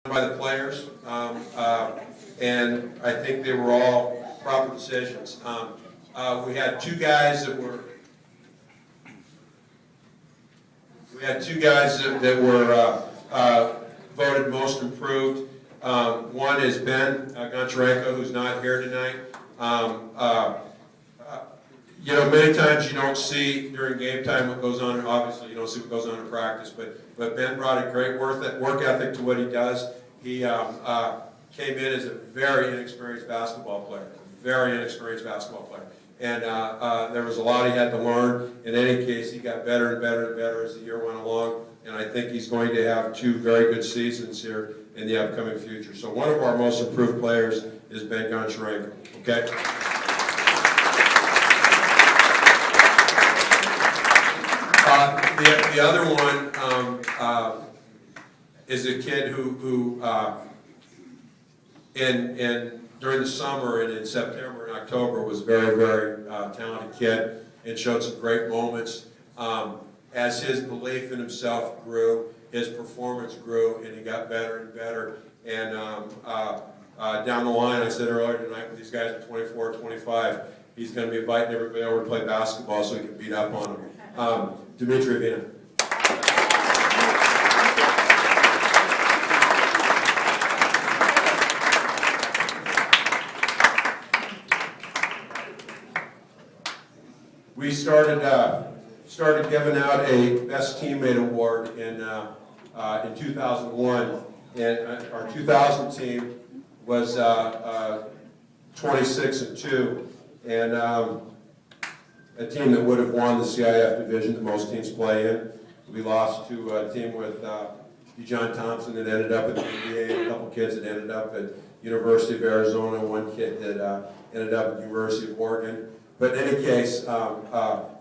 by the players, and I think they were all proper decisions. We had two guys that were voted most improved. One is Ben Goncharenko, who's not here tonight. You know, many times you don't see during game time what goes on. Obviously, you don't see what goes on in practice, but Ben brought a great work ethic to what he does. He came in as a very inexperienced basketball player, and there was a lot he had to learn. In any case, he got better and better and better as the year went along, and I think he's going to have two very good seasons here in the upcoming future. So one of our most improved players is Ben Goncharenko. Okay. The other one is a kid who during the summer and in September and October was a very, very talented kid and showed some great moments. As his belief in himself grew, his performance grew, and he got better and better. And down the line, I said earlier tonight, when these guys are 24, 25, he's going to be inviting everybody over to play basketball so he can beat up on them. Dimitri Avina. We started giving out a Best Teammate Award in 2001, and our 2000 team was 26-2, and a team that would have won the CIF division that most teams play in. We lost to a team with John Thompson that ended up at the NBA, and a couple kids that ended up at University of Arizona, one kid that ended up at the University of Oregon. But in any case,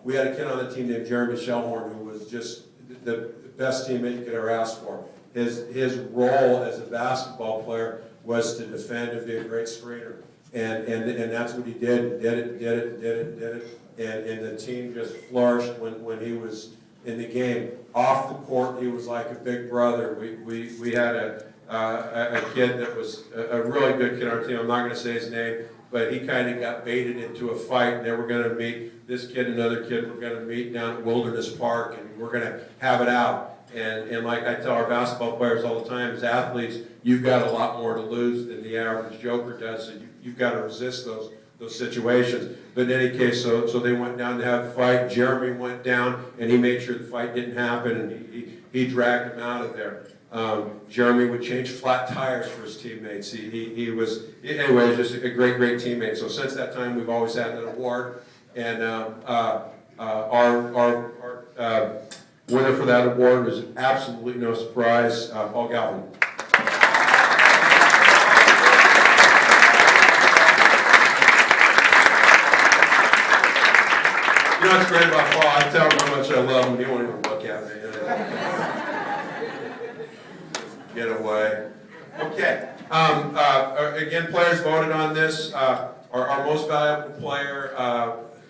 we had a kid on the team named Jeremy Shellhorn who was just the best teammate you could ever ask for. His role as a basketball player was to defend and be a great screener. And that's what he did. Did it. And the team just flourished when he was in the game. Off the court, he was like a big brother. We had a kid that was a really good kid on our team. I'm not going to say his name, but he kind of got baited into a fight, and they were going to meet, this kid and another kid were going to meet down at Wilderness Park, and we're going to have it out. And like I tell our basketball players all the time, as athletes, you've got a lot more to lose than the average joker does, so you've got to resist those situations. But in any case, so they went down to have the fight. Jeremy went down, and he made sure the fight didn't happen, and he dragged him out of there. Jeremy would change flat tires for his teammates. He was, anyway, just a great teammate. So since that time, we've always had an award, and our winner for that award was absolutely no surprise, Paul Galvin. You know what's great about Paul? I tell him how much I love him, he won't even look at me. Get away. Okay. Again, players voted on this. Our most valuable player,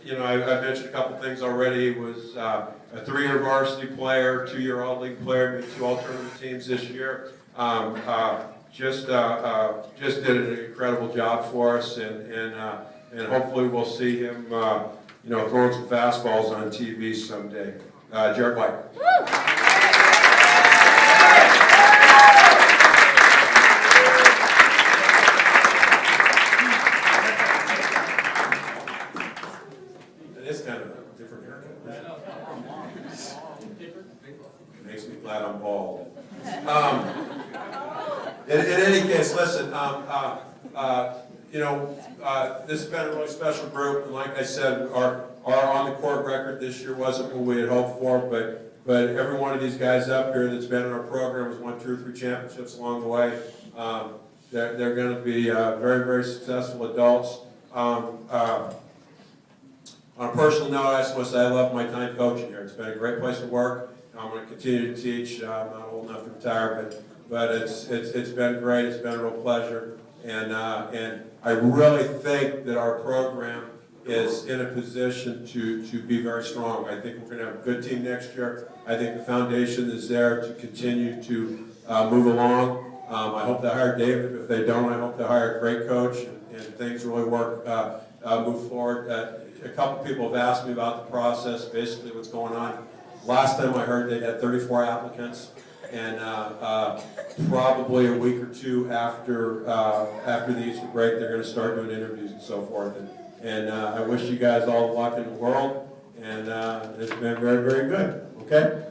you know, I mentioned a couple things already, was a 3-year varsity player, 2-year all-league player, made 2 all-tournament teams this year. Just did an incredible job for us, and hopefully we'll see him, you know, throwing some fastballs on TV someday. Jared White. Makes me glad I'm bald. In any case, listen, you know, this has been a really special group, and like I said, our on-the-court record this year wasn't what we had hoped for, but every one of these guys up here that's been in our program has won 2 or 3 championships along the way. They're going to be very, very successful adults. On a personal note, I just want to say I love my time coaching here. It's been a great place to work. I'm going to continue to teach. I'm not old enough to retire, but it's been great. It's been a real pleasure, and I really think that our program is in a position to be very strong. I think we're going to have a good team next year. I think the foundation is there to continue to move along, I hope they hire David. If they don't, I hope they hire a great coach and things really work, move forward. A couple people have asked me about the process, basically what's going on. Last time I heard they had 34 applicants, and probably a week or two after the Easter break, they're going to start doing interviews and so forth. And I wish you guys all the luck in the world, and it's been very, very good. Okay?